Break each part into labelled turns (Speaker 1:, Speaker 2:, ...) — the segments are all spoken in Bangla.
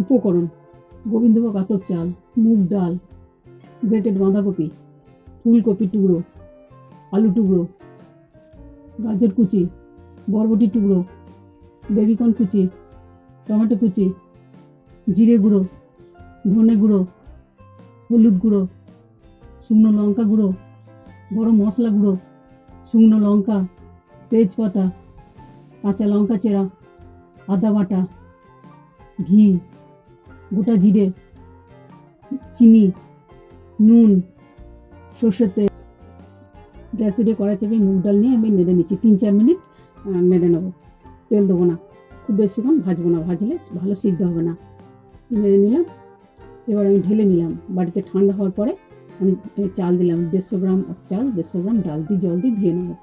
Speaker 1: উপকরণ: গোবিন্দভোগ আতপ চাল, মুগ ডাল, গ্রেটেড বাঁধাকপি, ফুলকপি টুকরো, আলু টুকরো, গাজর কুচি, বরবটি টুকরো, বেবিকর্ন কুচি, টমেটো কুচি, জিরে গুঁড়ো, ধনে গুঁড়ো, হলুদ গুঁড়ো, শুকনো লঙ্কা গুঁড়ো, গরম মশলা গুঁড়ো, শুকনো লঙ্কা, তেজপাতা, কাঁচা লঙ্কা চেরা, আদা বাটা, ঘি, গোটা জিরে, চিনি, নুন, সর্ষের তেল। গ্যাস দিয়ে কড়াই চাপিয়ে মুগ ডাল নিয়ে আমি নেড়ে নিচ্ছি। 3-4 মিনিট নেড়ে নেবো, তেল দেবো না, খুব বেশিক্ষণ ভাজবো না, ভাজলে ভালো সিদ্ধ হবে না। নেড়ে নিলাম, এবার আমি ঢেলে নিলাম। বাড়িতে ঠান্ডা হওয়ার পরে আমি চাল দিলাম, 150 গ্রাম চাল, 150 গ্রাম ডাল দিয়ে জল দিয়ে ধুয়ে নেবো,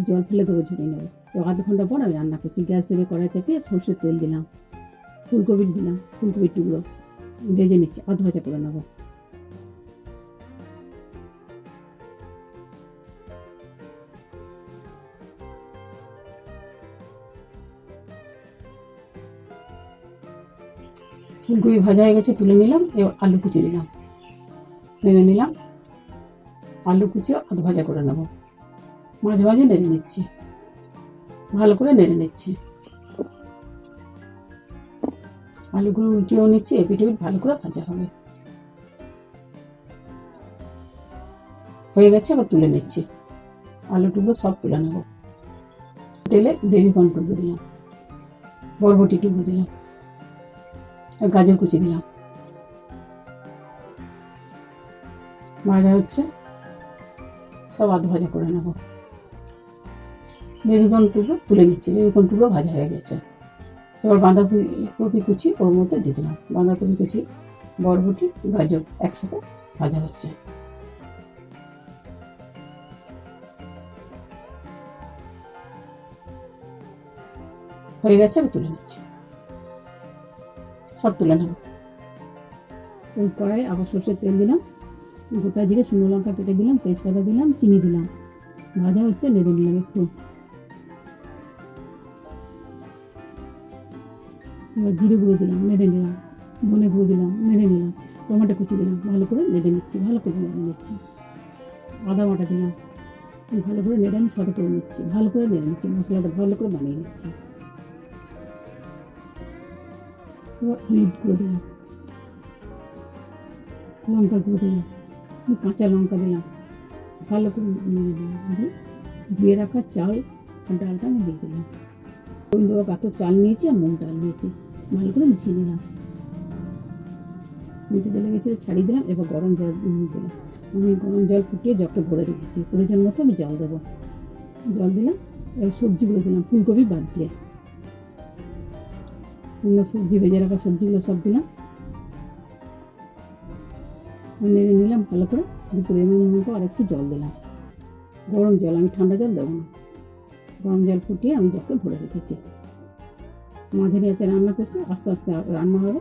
Speaker 1: জল ফেলে দেবো, ঝরিয়ে নেবো। তো আধ ঘন্টা পর আমি রান্না করছি। গ্যাস দিয়ে কড়াই চাপিয়ে সর্ষের তেল দিলাম, ফুলকপি দিলাম, ফুলকপির টুকরো ভেজে নিচ্ছি, আধ ভাজা করে নেবো। ফুলকপি ভাজা হয়ে গেছে, তুলে নিলাম। এবার আলু কুচি দিলাম, নেড়ে নিলাম। আলু কুচিও আধ ভাজা করে নেবো, মাঝে মাঝে নেড়ে নিচ্ছি, ভালো করে নেড়ে নিচ্ছি। আলুগুলো উল্টিয়েও নিচ্ছি, এপিট ওপিট ভালো করে ভাজা হবে। হয়ে গেছে, আবার তুলে নিচ্ছি। আলু টুকরো সব তুলে নেবো। তেলে বেবিকর্ন টুকরো দিলাম, বরবটি টুকরো দিলাম, আর গাজর কুচি দিলাম। ভাজা হচ্ছে, সব আধ ভাজা করে নেবো। বেবিকর্ন টুকরো তুলে নিচ্ছি, বেবিকর্ন টুকরো ভাজা হয়ে গেছে। এবার বাঁধাকপি কুচি ওর মধ্যে দিয়ে দিলাম। বাঁধাকপি কুচি, বরবটি, গাজর একসাথে ভাজা হচ্ছে। হয়ে গেছে, আমি তুলে নিচ্ছি, সব তুলে নেব। কড়াই আবার সর্ষের তেল দিলাম, গোটা জিরে, শুকনো লঙ্কা কেটে দিলাম, তেজপাতা দিলাম, চিনি দিলাম। ভাজা হচ্ছে, নেড়ে নিলাম একটু। এবার জিরে গুঁড়ো দিলাম, নেড়ে নিলাম। ধনে গুঁড়ো দিলাম, নেড়ে নিলাম। টমেটো কুচি দিলাম, ভালো করে নেড়ে নিচ্ছি, ভালো করে নেড়ে নিচ্ছি। আদা বাটা দিলাম, ভালো করে নেড়ে আমি সাদা করে নিচ্ছি, ভালো করে নেড়ে নিচ্ছি। মশলাটা ভালো করে বানিয়ে নিচ্ছি। এবার হলুদ গুঁড়ো দিলাম, লঙ্কা গুঁড়ো দিলাম, কাঁচা লঙ্কা দিলাম, ভালো করে নেড়ে দিলাম। ধুয়ে রাখা চাল আর ডালটা আমি দিয়ে দিলাম। গোবিন্দভোগ আতপ চাল নিয়েছি আর মুগ ডাল নিয়েছি, ভালো করে মিশিয়ে নিলাম। মিশিয়ে তেলে গেছে, ছাড়িয়ে দিলাম। এবার গরম জল দিলাম। আমি গরম জল ফুটিয়ে জগকে ভরে রেখেছি, প্রয়োজন মতো আমি জল দেবো। জল দিলাম। এবার সবজিগুলো দিলাম, ফুলকপি বাদ দিয়ে। অন্য সবজি, ভেজে রাখা সবজিগুলো সব দিলাম, নেড়ে নিলাম ভালো করে। পরিমাণ মতো আর একটু জল দিলাম, গরম জল, আমি ঠান্ডা জল দেবো না। গরম জল ফুটিয়ে আমি জগকে ভরে রেখেছি। মাঝারি আঁচে রান্না করছি, আস্তে আস্তে রান্না হবে।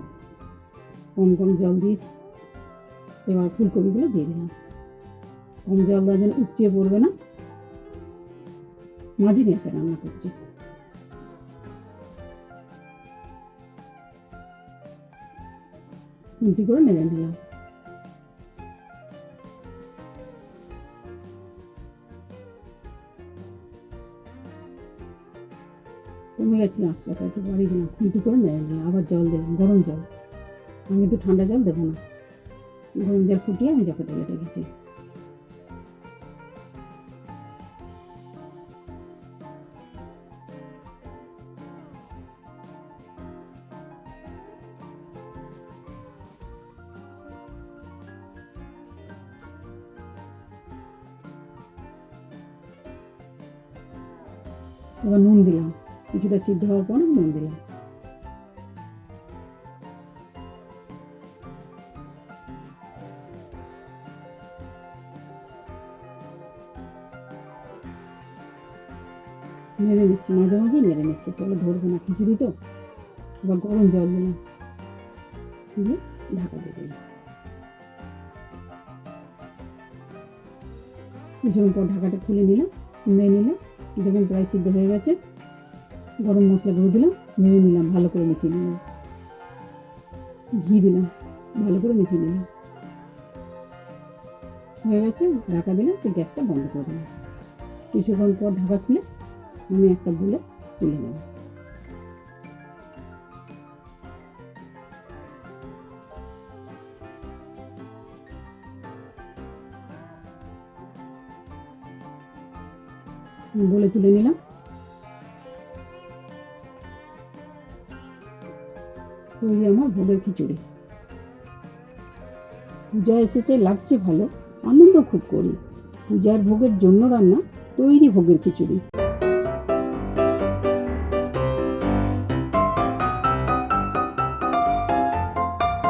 Speaker 1: কম কম জল দিয়েছি। এবার ফুলকপিগুলো দিয়ে দিলাম। কম জল দেওয়ার জন্য উপচে পড়বে না, মাঝারি আঁচে রান্না করছি। খুন্তি করে নেড়ে নিলাম। কমে গেছিলাম, আঁচটা একটু বাড়িয়ে দিলাম, খুন্তি করে নেড়ে নিলাম। আবার জল দিলাম, গরম জল। আমি কিন্তু ঠান্ডা জল দেবো না, গরম জল ফুটিয়ে আমি জগে ঢেলে রেখেছি। এবার নুন দিলাম, কিছুটা সিদ্ধ হওয়ার পর নুন দিলাম। নেড়ে নিচ্ছি, মাঝে মাঝে নেড়ে নিচ্ছি, তাহলে ধরবো না, খিচুড়ি তো। এবার গরম জল দিলাম, দিয়ে ঢাকা দিয়ে দিলাম। কিছুক্ষণ পর ঢাকাটা খুলে নিলাম, নেড়ে নিলাম। দেখুন প্রায় সিদ্ধ হয়ে গেছে। গরম মশলা গুঁড়ো দিলাম, নেড়ে নিলাম, ভালো করে মিশিয়ে নিলাম। ঘি দিলাম, ভালো করে মিশিয়ে দিলাম। হয়ে গেছে, ঢাকা দিলাম, তো গ্যাসটা বন্ধ করে দিলাম। কিছুক্ষণ পর ঢাকা খুলে আমি একটা বলে তুলে নেব। বলে তুলে নিলাম। তৈরি আমার ভোগের খিচুড়ি। পূজা এসেছে, লাগছে ভালো, আনন্দ খুব করি। পূজার ভোগের জন্য রান্না, তৈরি ভোগের খিচুড়ি।